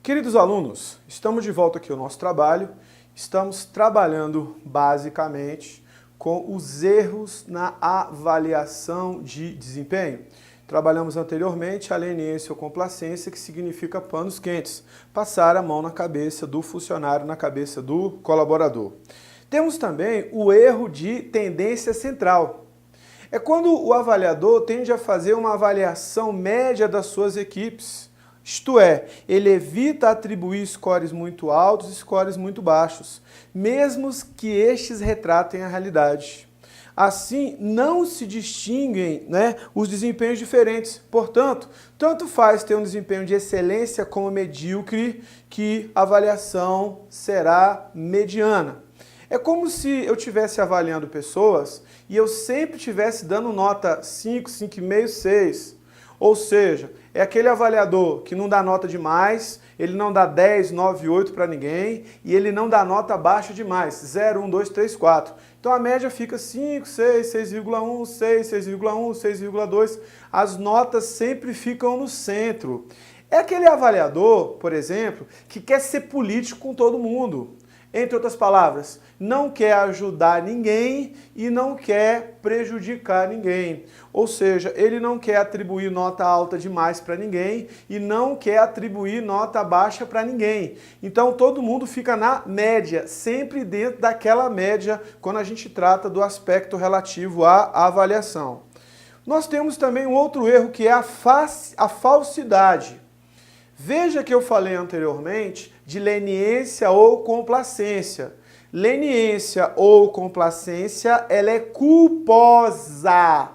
Queridos alunos, estamos de volta aqui ao nosso trabalho. Estamos trabalhando basicamente com os erros na avaliação de desempenho. Trabalhamos anteriormente a leniência ou complacência, que significa panos quentes, passar a mão na cabeça do funcionário, na cabeça do colaborador. Temos também o erro de tendência central. É quando o avaliador tende a fazer uma avaliação média das suas equipes. Isto é, ele evita atribuir scores muito altos e scores muito baixos, mesmo que estes retratem a realidade. Assim, não se distinguem, os desempenhos diferentes. Portanto, tanto faz ter um desempenho de excelência como medíocre, que a avaliação será mediana. É como se eu estivesse avaliando pessoas e eu sempre estivesse dando nota 5, 5,5, 6. Ou seja, é aquele avaliador que não dá nota demais, ele não dá 10, 9, 8 para ninguém e ele não dá nota baixa demais, 0, 1, 2, 3, 4. Então a média fica 5, 6, 6,1, 6, 6,1, 6,2. As notas sempre ficam no centro. É aquele avaliador, por exemplo, que quer ser político com todo mundo. Entre outras palavras, não quer ajudar ninguém e não quer prejudicar ninguém. Ou seja, ele não quer atribuir nota alta demais para ninguém e não quer atribuir nota baixa para ninguém. Então todo mundo fica na média, sempre dentro daquela média quando a gente trata do aspecto relativo à avaliação. Nós temos também um outro erro que é a falsidade. Veja que eu falei anteriormente de leniência ou complacência. Leniência ou complacência, ela é culposa.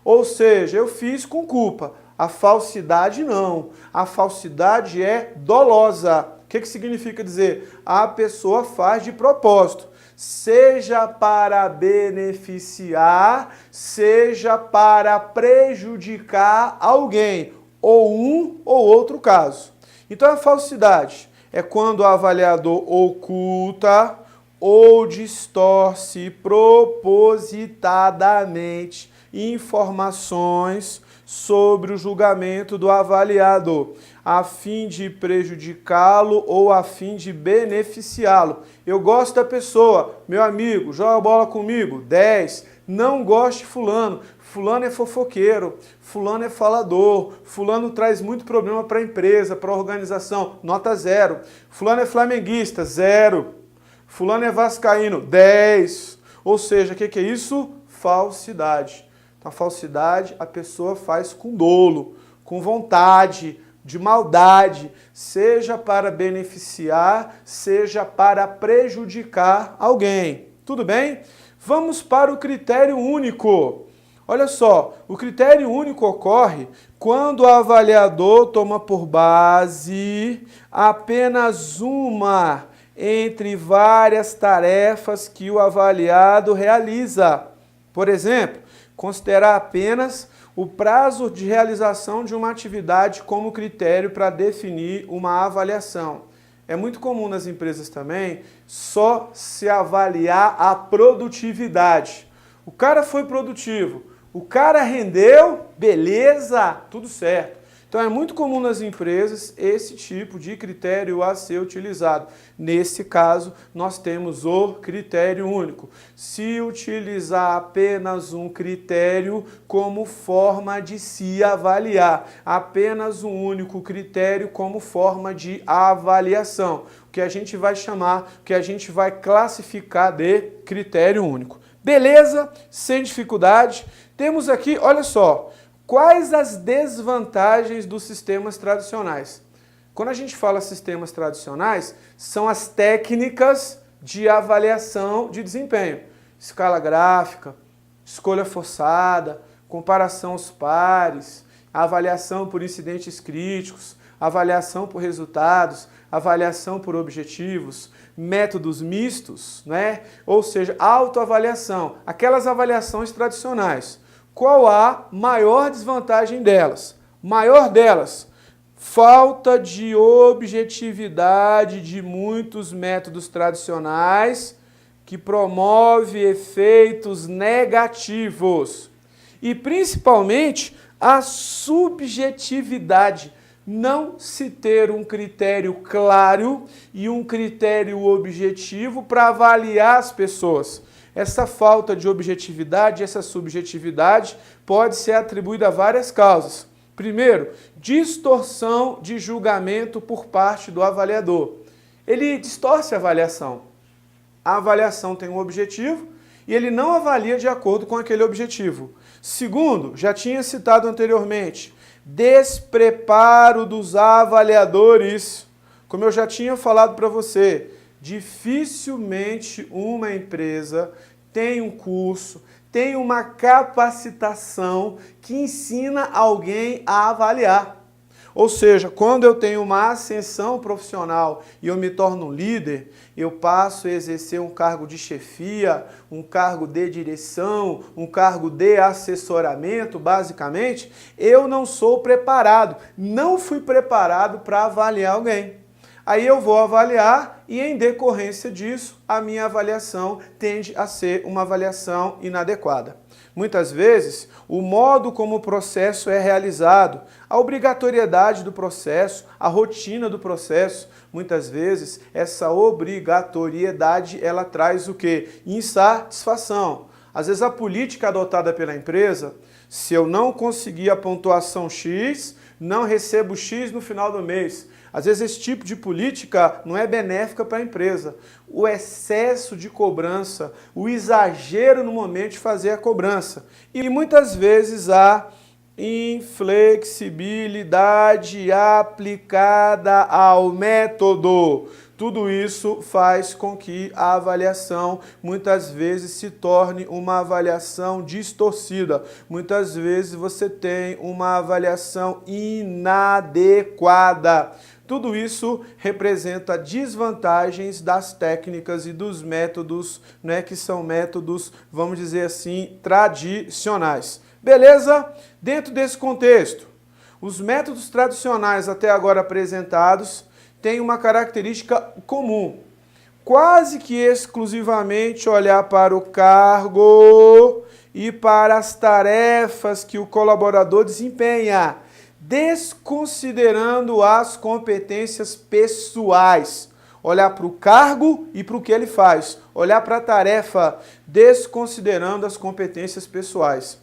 Ou seja, eu fiz com culpa. A falsidade não. A falsidade é dolosa. O que significa dizer? A pessoa faz de propósito. Seja para beneficiar, seja para prejudicar alguém. Ou um ou outro caso. Então a falsidade é quando o avaliador oculta ou distorce propositadamente informações sobre o julgamento do avaliado, a fim de prejudicá-lo ou a fim de beneficiá-lo. Eu gosto da pessoa, meu amigo, joga a bola comigo, 10, não gosto de fulano. Fulano é fofoqueiro, fulano é falador, fulano traz muito problema para a empresa, para a organização, nota 0. Fulano é flamenguista, 0. Fulano é vascaíno, 10. Ou seja, o que é isso? Falsidade. Então, a falsidade a pessoa faz com dolo, com vontade, de maldade, seja para beneficiar, seja para prejudicar alguém. Tudo bem? Vamos para o critério único. Olha só, o critério único ocorre quando o avaliador toma por base apenas uma entre várias tarefas que o avaliado realiza. Por exemplo, considerar apenas o prazo de realização de uma atividade como critério para definir uma avaliação. É muito comum nas empresas também só se avaliar a produtividade. O cara foi produtivo. O cara rendeu, beleza, tudo certo. Então é muito comum nas empresas esse tipo de critério a ser utilizado. Nesse caso, nós temos o critério único. Se utilizar apenas um critério como forma de se avaliar, apenas um único critério como forma de avaliação, o que a gente vai chamar, o que a gente vai classificar de critério único. Beleza? Sem dificuldade. Temos aqui, olha só, quais as desvantagens dos sistemas tradicionais? Quando a gente fala sistemas tradicionais, são as técnicas de avaliação de desempenho. Escala gráfica, escolha forçada, comparação aos pares, avaliação por incidentes críticos, avaliação por resultados, avaliação por objetivos, métodos mistos, Ou seja, autoavaliação, aquelas avaliações tradicionais. Qual a maior desvantagem delas? Maior delas, falta de objetividade de muitos métodos tradicionais que promove efeitos negativos. E principalmente a subjetividade. não se ter um critério claro e um critério objetivo para avaliar as pessoas. Essa falta de objetividade, essa subjetividade pode ser atribuída a várias causas. Primeiro, distorção de julgamento por parte do avaliador. Ele distorce a avaliação. A avaliação tem um objetivo e ele não avalia de acordo com aquele objetivo. Segundo, já tinha citado anteriormente, despreparo dos avaliadores. Como eu já tinha falado para você, dificilmente uma empresa tem um curso, tem uma capacitação que ensina alguém a avaliar. Ou seja, quando eu tenho uma ascensão profissional e eu me torno um líder, eu passo a exercer um cargo de chefia, um cargo de direção, um cargo de assessoramento, basicamente, eu não sou preparado, não fui preparado para avaliar alguém. Aí eu vou avaliar e, em decorrência disso, a minha avaliação tende a ser uma avaliação inadequada. Muitas vezes, o modo como o processo é realizado, a obrigatoriedade do processo, a rotina do processo, muitas vezes essa obrigatoriedade ela traz o quê? Insatisfação. Às vezes a política adotada pela empresa, se eu não conseguir a pontuação X, não recebo X no final do mês. Às vezes esse tipo de política não é benéfica para a empresa. O excesso de cobrança, o exagero no momento de fazer a cobrança. E muitas vezes a inflexibilidade aplicada ao método. Tudo isso faz com que a avaliação muitas vezes se torne uma avaliação distorcida. Muitas vezes você tem uma avaliação inadequada. Tudo isso representa desvantagens das técnicas e dos métodos, né, que são métodos, vamos dizer assim, tradicionais. Beleza? Dentro desse contexto, os métodos tradicionais até agora apresentados têm uma característica comum. Quase que exclusivamente olhar para o cargo e para as tarefas que o colaborador desempenha, desconsiderando as competências pessoais. Olhar para o cargo e para o que ele faz. Olhar para a tarefa, desconsiderando as competências pessoais.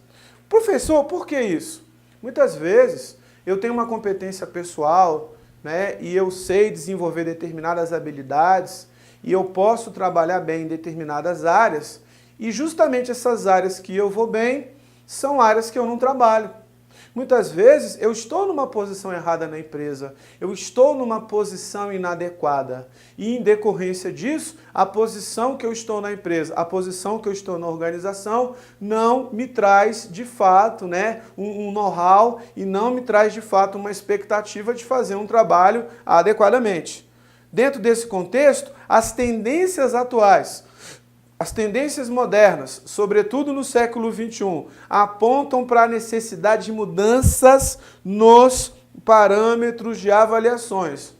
Professor, por que isso? Muitas vezes eu tenho uma competência pessoal, né, e eu sei desenvolver determinadas habilidades e eu posso trabalhar bem em determinadas áreas e justamente essas áreas que eu vou bem são áreas que eu não trabalho. Muitas vezes eu estou numa posição errada na empresa, eu estou numa posição inadequada e em decorrência disso, a posição que eu estou na empresa, a posição que eu estou na organização não me traz de fato, né, um know-how e não me traz de fato uma expectativa de fazer um trabalho adequadamente. Dentro desse contexto, as tendências atuais, as tendências modernas, sobretudo no século XXI, apontam para a necessidade de mudanças nos parâmetros de avaliações,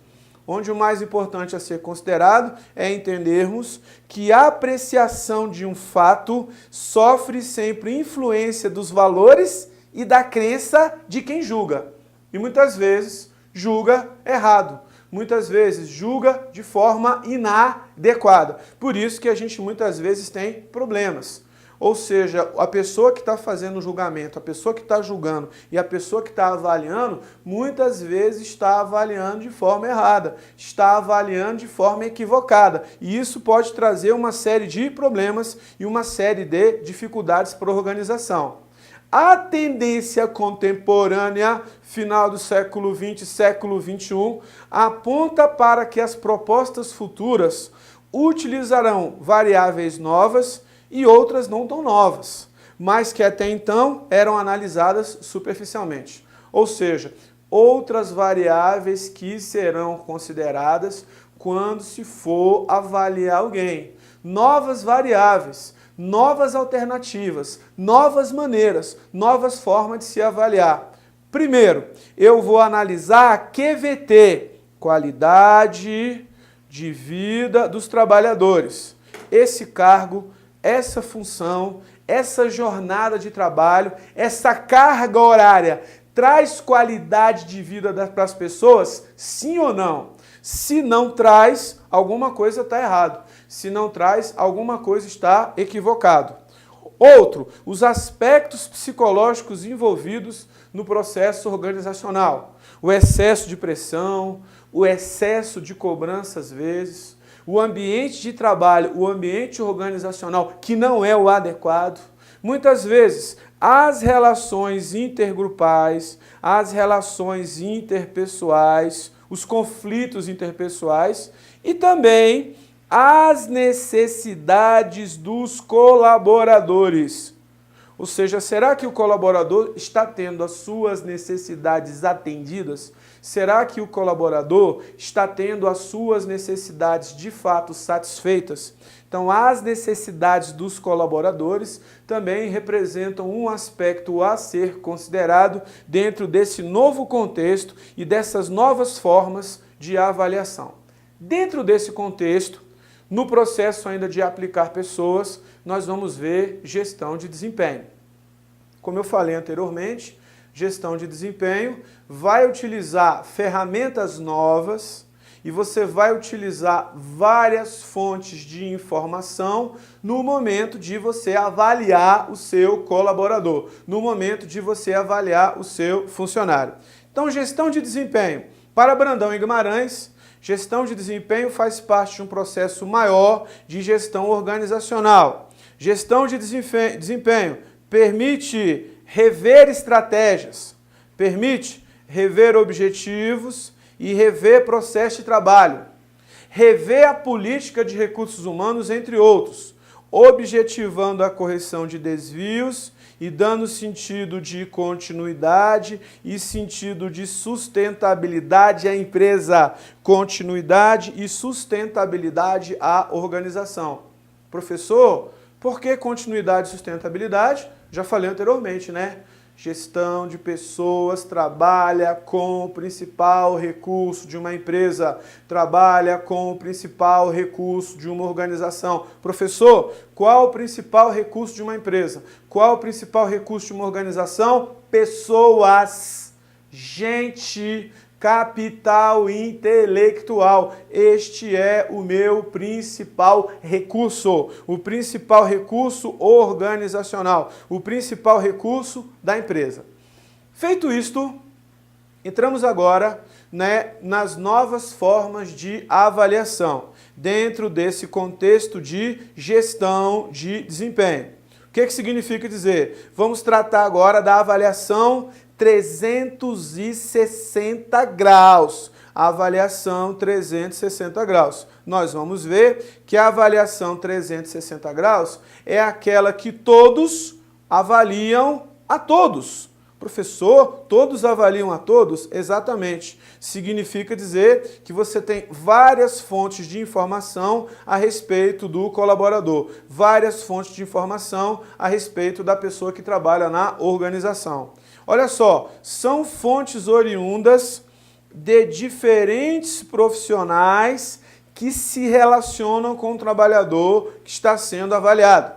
onde o mais importante a ser considerado é entendermos que a apreciação de um fato sofre sempre influência dos valores e da crença de quem julga. E muitas vezes julga errado. Muitas vezes julga de forma inadequada. Por isso que a gente muitas vezes tem problemas. Ou seja, a pessoa que está fazendo o julgamento, a pessoa que está julgando e a pessoa que está avaliando, muitas vezes está avaliando de forma errada, está avaliando de forma equivocada. E isso pode trazer uma série de problemas e uma série de dificuldades para a organização. A tendência contemporânea, final do século XX, século XXI, aponta para que as propostas futuras utilizarão variáveis novas e outras não tão novas, mas que até então eram analisadas superficialmente. Ou seja, outras variáveis que serão consideradas quando se for avaliar alguém. Novas variáveis, novas alternativas, novas maneiras, novas formas de se avaliar. Primeiro, eu vou analisar a QVT, qualidade de vida dos trabalhadores. Esse cargo, essa função, essa jornada de trabalho, essa carga horária traz qualidade de vida para as pessoas? Sim ou não? Se não traz, alguma coisa está errado. Se não traz, alguma coisa está equivocado. Outro, os aspectos psicológicos envolvidos no processo organizacional. O excesso de pressão, o excesso de cobrança às vezes, o ambiente de trabalho, o ambiente organizacional que não é o adequado. Muitas vezes, as relações intergrupais, as relações interpessoais, os conflitos interpessoais e também as necessidades dos colaboradores. Ou seja, será que o colaborador está tendo as suas necessidades atendidas? Será que o colaborador está tendo as suas necessidades de fato satisfeitas? Então, as necessidades dos colaboradores também representam um aspecto a ser considerado dentro desse novo contexto e dessas novas formas de avaliação. Dentro desse contexto, no processo ainda de aplicar pessoas, nós vamos ver gestão de desempenho. Como eu falei anteriormente, gestão de desempenho vai utilizar ferramentas novas e você vai utilizar várias fontes de informação no momento de você avaliar o seu colaborador, no momento de você avaliar o seu funcionário. Então, gestão de desempenho. Para Brandão e Guimarães, gestão de desempenho faz parte de um processo maior de gestão organizacional. Gestão de desempenho permite rever estratégias, permite rever objetivos e rever processo de trabalho, rever a política de recursos humanos, entre outros, objetivando a correção de desvios e dando sentido de continuidade e sentido de sustentabilidade à empresa, continuidade e sustentabilidade à organização. Professor, por que continuidade e sustentabilidade? Já falei anteriormente, né? Gestão de pessoas trabalha com o principal recurso de uma empresa, trabalha com o principal recurso de uma organização. Professor, qual o principal recurso de uma empresa? Qual o principal recurso de uma organização? Pessoas, gente, capital intelectual. Este é o meu principal recurso, o principal recurso organizacional, o principal recurso da empresa. Feito isto, entramos agora, nas novas formas de avaliação, dentro desse contexto de gestão de desempenho. O que significa dizer? Vamos tratar agora da avaliação 360 graus. Avaliação 360 graus. Nós vamos ver que a avaliação 360 graus é aquela que todos avaliam a todos. Professor, todos avaliam a todos? Exatamente. Significa dizer que você tem várias fontes de informação a respeito do colaborador, várias fontes de informação a respeito da pessoa que trabalha na organização. Olha só, são fontes oriundas de diferentes profissionais que se relacionam com o trabalhador que está sendo avaliado.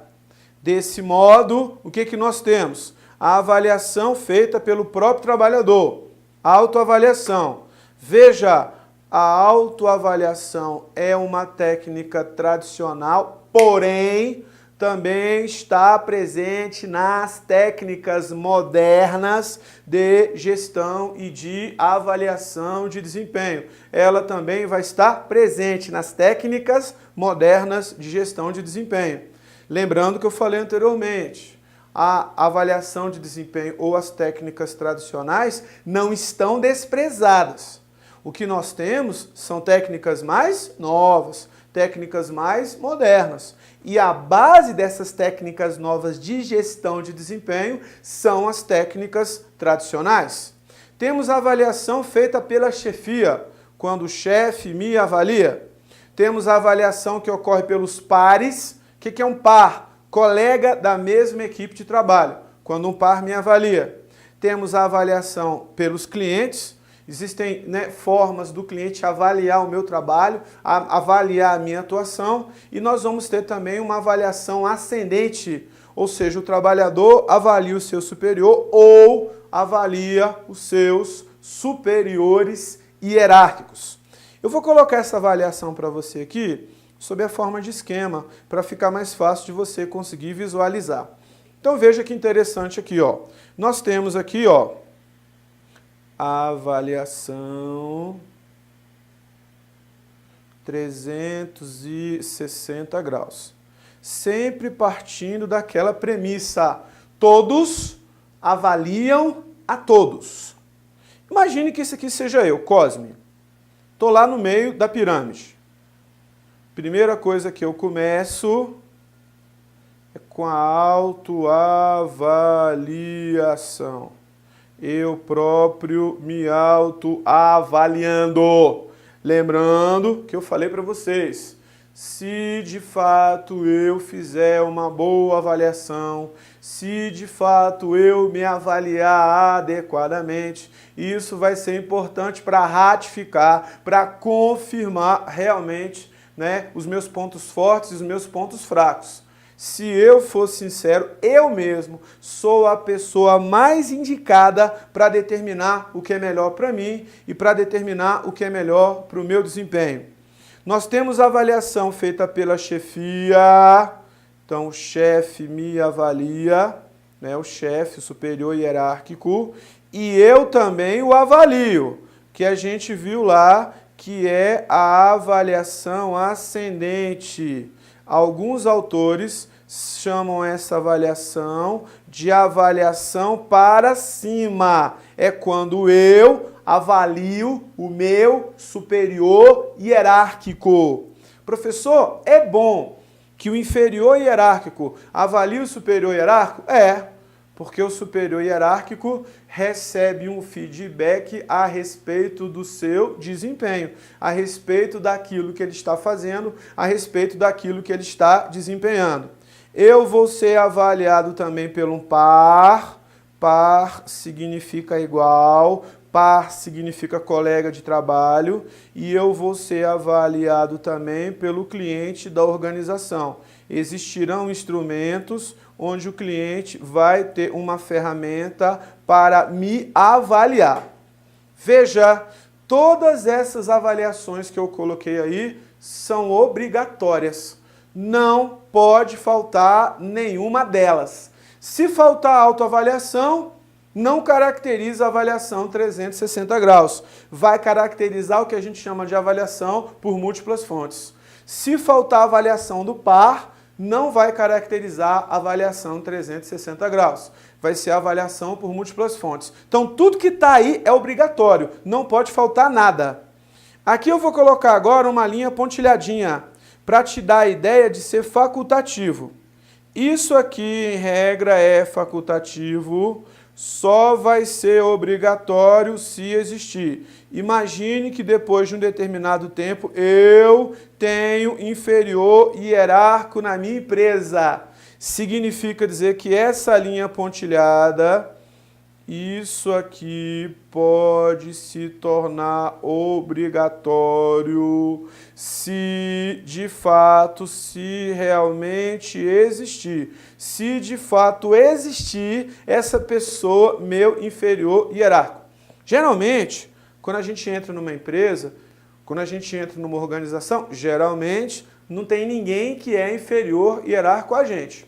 Desse modo, o que nós temos? A avaliação feita pelo próprio trabalhador, autoavaliação. Veja, a autoavaliação é uma técnica tradicional, porém também está presente nas técnicas modernas de gestão e de avaliação de desempenho. Ela também vai estar presente nas técnicas modernas de gestão de desempenho. Lembrando que eu falei anteriormente, a avaliação de desempenho ou as técnicas tradicionais não estão desprezadas. O que nós temos são técnicas mais novas, técnicas mais modernas. E a base dessas técnicas novas de gestão de desempenho são as técnicas tradicionais. Temos a avaliação feita pela chefia, quando o chefe me avalia. Temos a avaliação que ocorre pelos pares. O que é um par? Colega da mesma equipe de trabalho, quando um par me avalia. Temos a avaliação pelos clientes. Existem formas do cliente avaliar o meu trabalho, avaliar a minha atuação, e nós vamos ter também uma avaliação ascendente, ou seja, o trabalhador avalia o seu superior ou avalia os seus superiores hierárquicos. Eu vou colocar essa avaliação para você aqui sob a forma de esquema, para ficar mais fácil de você conseguir visualizar. Então veja que interessante aqui, ó. Nós temos aqui, ó, a avaliação 360 graus. Sempre partindo daquela premissa, todos avaliam a todos. Imagine que esse aqui seja eu, Cosme. Estou lá no meio da pirâmide. Primeira coisa que eu começo é com a autoavaliação. Eu próprio me autoavaliando. Lembrando que eu falei para vocês, se de fato eu fizer uma boa avaliação, se de fato eu me avaliar adequadamente, isso vai ser importante para ratificar, para confirmar realmente, né, os meus pontos fortes e os meus pontos fracos. Se eu for sincero, eu mesmo sou a pessoa mais indicada para determinar o que é melhor para mim e para determinar o que é melhor para o meu desempenho. Nós temos a avaliação feita pela chefia, então o chefe me avalia, né, o chefe, o superior hierárquico, e eu também o avalio, que a gente viu lá, que é a avaliação ascendente. Alguns autores chamam essa avaliação de avaliação para cima. É quando eu avalio o meu superior hierárquico. Professor, é bom que o inferior hierárquico avalie o superior hierárquico? É, porque o superior hierárquico recebe um feedback a respeito do seu desempenho, a respeito daquilo que ele está fazendo, a respeito daquilo que ele está desempenhando. Eu vou ser avaliado também pelo par. Par significa igual, par significa colega de trabalho, e eu vou ser avaliado também pelo cliente da organização. Existirão instrumentos onde o cliente vai ter uma ferramenta para me avaliar. Veja, todas essas avaliações que eu coloquei aí são obrigatórias. Não pode faltar nenhuma delas. Se faltar autoavaliação, não caracteriza a avaliação 360 graus. Vai caracterizar o que a gente chama de avaliação por múltiplas fontes. Se faltar a avaliação do par, não vai caracterizar a avaliação 360 graus. Vai ser a avaliação por múltiplas fontes. Então, tudo que está aí é obrigatório. Não pode faltar nada. Aqui eu vou colocar agora uma linha pontilhadinha para te dar a ideia de ser facultativo. Isso aqui, em regra, é facultativo, só vai ser obrigatório se existir. Imagine que depois de um determinado tempo eu tenho inferior hierárquico na minha empresa. Significa dizer que essa linha pontilhada, isso aqui pode se tornar obrigatório se de fato, se realmente existir. Se de fato existir essa pessoa, meu inferior hierárquico. Geralmente, quando a gente entra numa empresa, quando a gente entra numa organização, geralmente não tem ninguém que é inferior hierárquico a gente.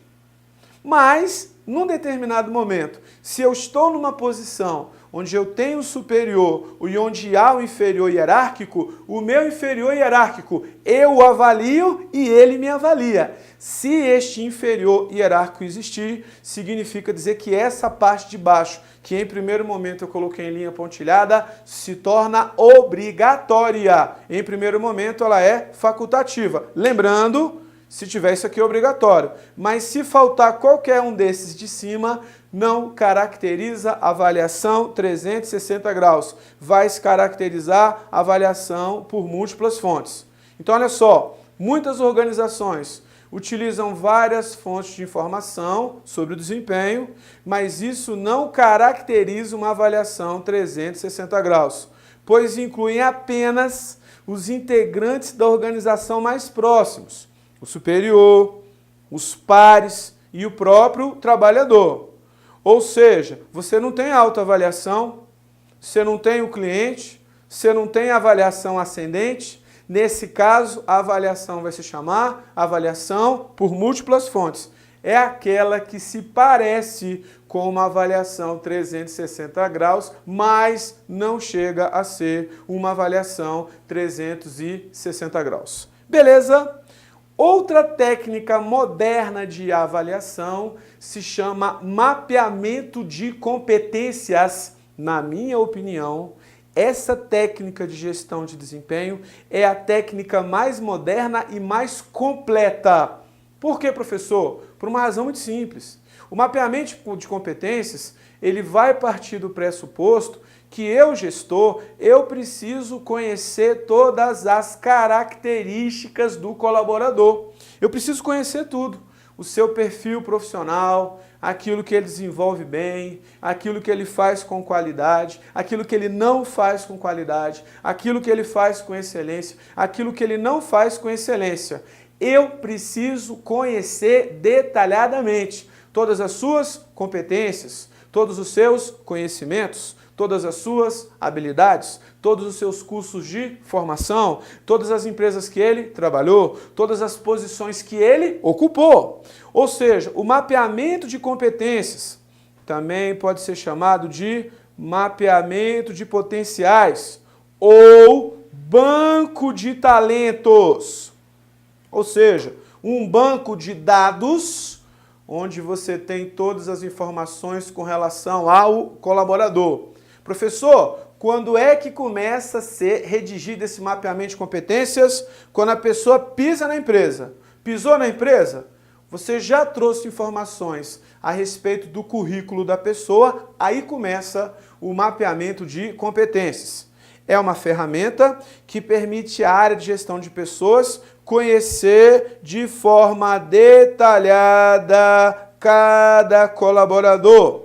Mas, num determinado momento, se eu estou numa posição onde eu tenho o superior e onde há o inferior hierárquico, o meu inferior hierárquico eu o avalio e ele me avalia. Se este inferior hierárquico existir, significa dizer que essa parte de baixo, que em primeiro momento eu coloquei em linha pontilhada, se torna obrigatória. Em primeiro momento ela é facultativa. Lembrando, se tiver isso aqui é obrigatório. Mas se faltar qualquer um desses de cima, não caracteriza a avaliação 360 graus. Vai se caracterizar a avaliação por múltiplas fontes. Então, olha só, muitas organizações utilizam várias fontes de informação sobre o desempenho, mas isso não caracteriza uma avaliação 360 graus, pois incluem apenas os integrantes da organização mais próximos, o superior, os pares e o próprio trabalhador. Ou seja, você não tem autoavaliação, você não tem o cliente, você não tem avaliação ascendente. Nesse caso, a avaliação vai se chamar avaliação por múltiplas fontes. É aquela que se parece com uma avaliação 360 graus, mas não chega a ser uma avaliação 360 graus. Beleza? Outra técnica moderna de avaliação se chama mapeamento de competências. Na minha opinião, essa técnica de gestão de desempenho é a técnica mais moderna e mais completa. Por quê, professor? Por uma razão muito simples. O mapeamento de competências, ele vai partir do pressuposto que eu, gestor, eu preciso conhecer todas as características do colaborador. Eu preciso conhecer tudo. O seu perfil profissional, aquilo que ele desenvolve bem, aquilo que ele faz com qualidade, aquilo que ele não faz com qualidade, aquilo que ele faz com excelência, aquilo que ele não faz com excelência. Eu preciso conhecer detalhadamente todas as suas competências, todos os seus conhecimentos, todas as suas habilidades, todos os seus cursos de formação, todas as empresas que ele trabalhou, todas as posições que ele ocupou. Ou seja, o mapeamento de competências também pode ser chamado de mapeamento de potenciais ou banco de talentos. Ou seja, um banco de dados onde você tem todas as informações com relação ao colaborador. Professor, quando é que começa a ser redigido esse mapeamento de competências? Quando a pessoa pisa na empresa. Pisou na empresa? Você já trouxe informações a respeito do currículo da pessoa, aí começa o mapeamento de competências. É uma ferramenta que permite a área de gestão de pessoas conhecer de forma detalhada cada colaborador,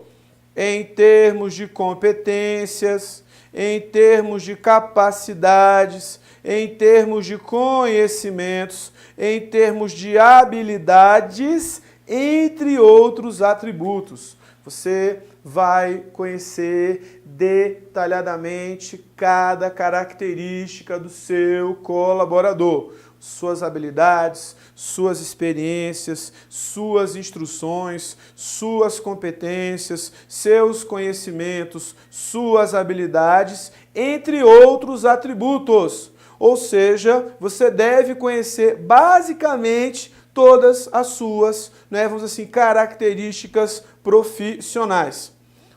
em termos de competências, em termos de capacidades, em termos de conhecimentos, em termos de habilidades, entre outros atributos. Você vai conhecer detalhadamente cada característica do seu colaborador. Suas habilidades, suas experiências, suas instruções, suas competências, seus conhecimentos, suas habilidades, entre outros atributos. Ou seja, você deve conhecer basicamente todas as suas, vamos dizer assim, características profissionais.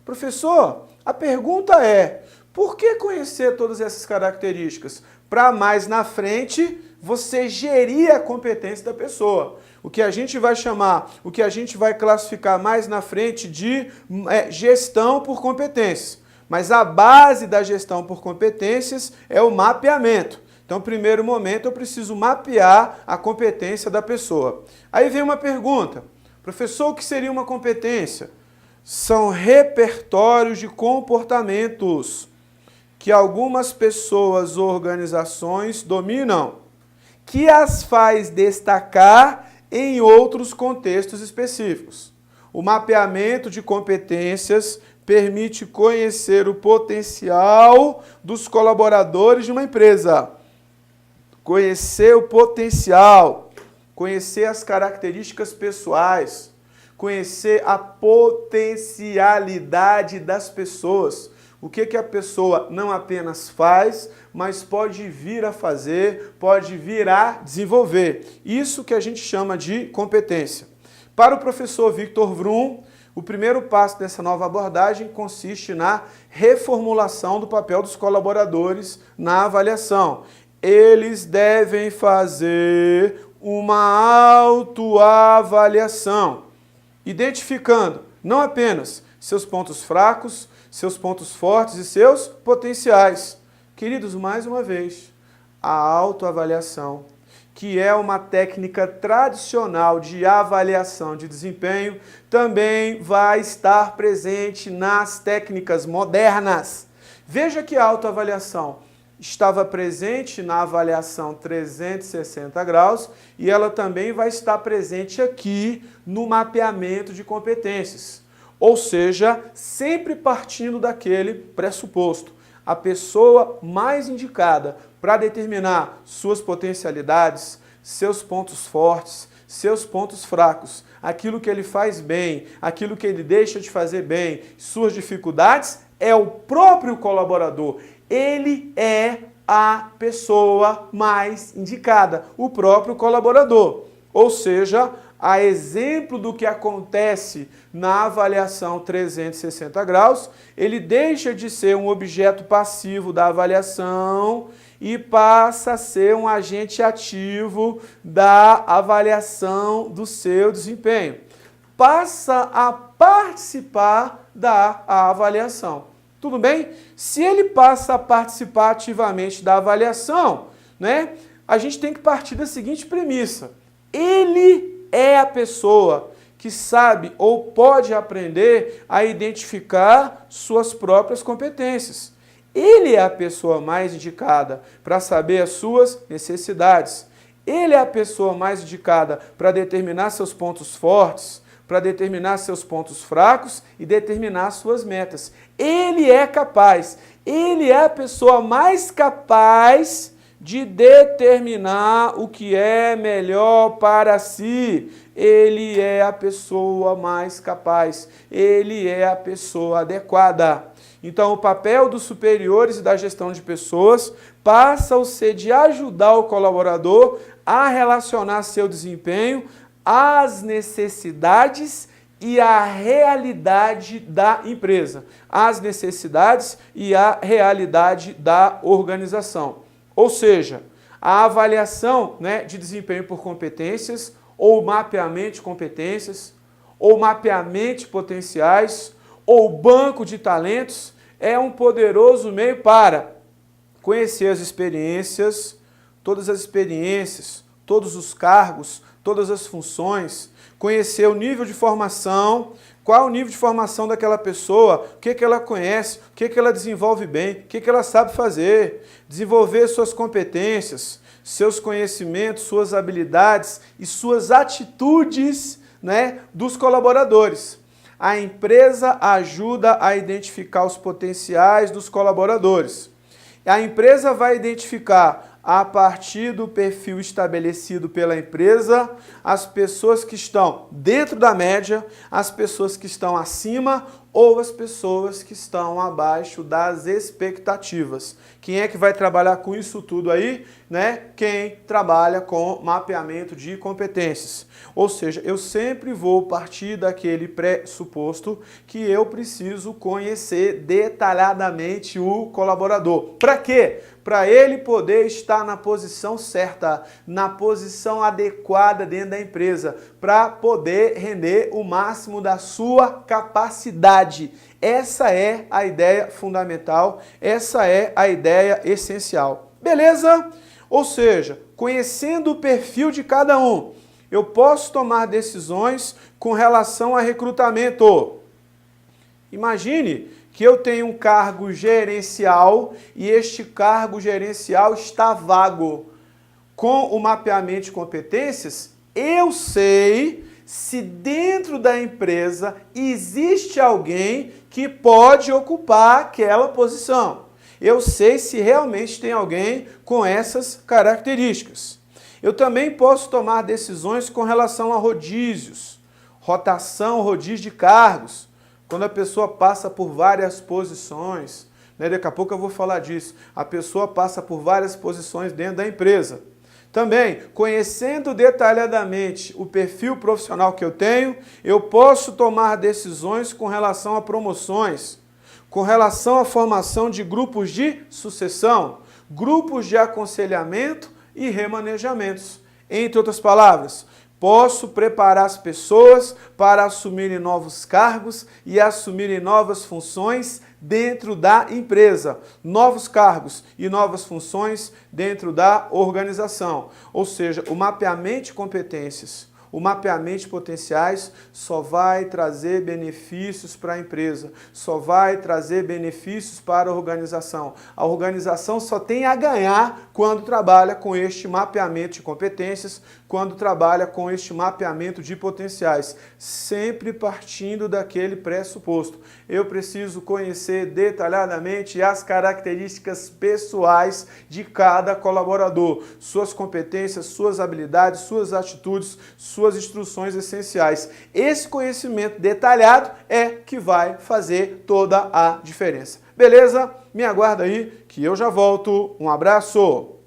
Professor, a pergunta é, por que conhecer todas essas características? Para mais na frente você gerir a competência da pessoa. O que a gente vai chamar, o que a gente vai classificar mais na frente de gestão por competências. Mas a base da gestão por competências é o mapeamento. Então, no primeiro momento, eu preciso mapear a competência da pessoa. Aí vem uma pergunta. Professor, o que seria uma competência? São repertórios de comportamentos que algumas pessoas ou organizações dominam, que as faz destacar em outros contextos específicos. O mapeamento de competências permite conhecer o potencial dos colaboradores de uma empresa. Conhecer o potencial, conhecer as características pessoais, conhecer a potencialidade das pessoas. O que a pessoa não apenas faz, mas pode vir a fazer, pode vir a desenvolver. Isso que a gente chama de competência. Para o professor Victor Vrum, o primeiro passo dessa nova abordagem consiste na reformulação do papel dos colaboradores na avaliação. Eles devem fazer uma autoavaliação, identificando não apenas seus pontos fracos, seus pontos fortes e seus potenciais. Queridos, mais uma vez, a autoavaliação, que é uma técnica tradicional de avaliação de desempenho, também vai estar presente nas técnicas modernas. Veja que a autoavaliação estava presente na avaliação 360 graus e ela também vai estar presente aqui no mapeamento de competências. Ou seja, sempre partindo daquele pressuposto. A pessoa mais indicada para determinar suas potencialidades, seus pontos fortes, seus pontos fracos, aquilo que ele faz bem, aquilo que ele deixa de fazer bem, suas dificuldades, é o próprio colaborador. Ele é a pessoa mais indicada, o próprio colaborador. Ou seja, a exemplo do que acontece na avaliação 360 graus, ele deixa de ser um objeto passivo da avaliação e passa a ser um agente ativo da avaliação do seu desempenho. Passa a participar da avaliação. Tudo bem? Se ele passa a participar ativamente da avaliação, né, a gente tem que partir da seguinte premissa. Ele é a pessoa que sabe ou pode aprender a identificar suas próprias competências. Ele é a pessoa mais indicada para saber as suas necessidades. Ele é a pessoa mais indicada para determinar seus pontos fortes, para determinar seus pontos fracos e determinar suas metas. Ele é capaz, ele é a pessoa mais capaz de determinar o que é melhor para si. Ele é a pessoa mais capaz, ele é a pessoa adequada. Então, o papel dos superiores e da gestão de pessoas passa a ser de ajudar o colaborador a relacionar seu desempenho às necessidades e à realidade da empresa, às necessidades e à realidade da organização. Ou seja, a avaliação, né, de desempenho por competências, ou mapeamento de competências, ou mapeamento de potenciais, ou banco de talentos, é um poderoso meio para conhecer as experiências, todas as experiências, todos os cargos, todas as funções, conhecer o nível de formação, qual o nível de formação daquela pessoa, o que ela conhece, o que ela desenvolve bem, o que ela sabe fazer, desenvolver suas competências, seus conhecimentos, suas habilidades e suas atitudes, né, dos colaboradores. A empresa ajuda a identificar os potenciais dos colaboradores. A empresa vai identificar, a partir do perfil estabelecido pela empresa, as pessoas que estão dentro da média, as pessoas que estão acima ou as pessoas que estão abaixo das expectativas. Quem é que vai trabalhar com isso tudo aí? Né? Quem trabalha com mapeamento de competências. Ou seja, eu sempre vou partir daquele pressuposto que eu preciso conhecer detalhadamente o colaborador. Para quê? Para ele poder estar na posição certa, na posição adequada dentro da empresa, para poder render o máximo da sua capacidade. Essa é a ideia fundamental, essa é a ideia essencial. Beleza? Ou seja, conhecendo o perfil de cada um, eu posso tomar decisões com relação a recrutamento. Imagine que eu tenho um cargo gerencial e este cargo gerencial está vago. Com o mapeamento de competências, eu sei se dentro da empresa existe alguém que pode ocupar aquela posição. Eu sei se realmente tem alguém com essas características. Eu também posso tomar decisões com relação a rodízios, rotação, rodízio de cargos. Quando a pessoa passa por várias posições, né, daqui a pouco eu vou falar disso, a pessoa passa por várias posições dentro da empresa. Também, conhecendo detalhadamente o perfil profissional que eu tenho, eu posso tomar decisões com relação a promoções, com relação à formação de grupos de sucessão, grupos de aconselhamento e remanejamentos. Entre outras palavras, posso preparar as pessoas para assumirem novos cargos e assumirem novas funções dentro da empresa. Novos cargos e novas funções dentro da organização. Ou seja, o mapeamento de competências, O mapeamento de potenciais só vai trazer benefícios para a empresa, só vai trazer benefícios para a organização. A organização só tem a ganhar quando trabalha com este mapeamento de competências, quando trabalha com este mapeamento de potenciais, sempre partindo daquele pressuposto. Eu preciso conhecer detalhadamente as características pessoais de cada colaborador, suas competências, suas habilidades, suas atitudes, suas instruções essenciais. Esse conhecimento detalhado é que vai fazer toda a diferença. Beleza? Me aguarda aí que eu já volto. Um abraço!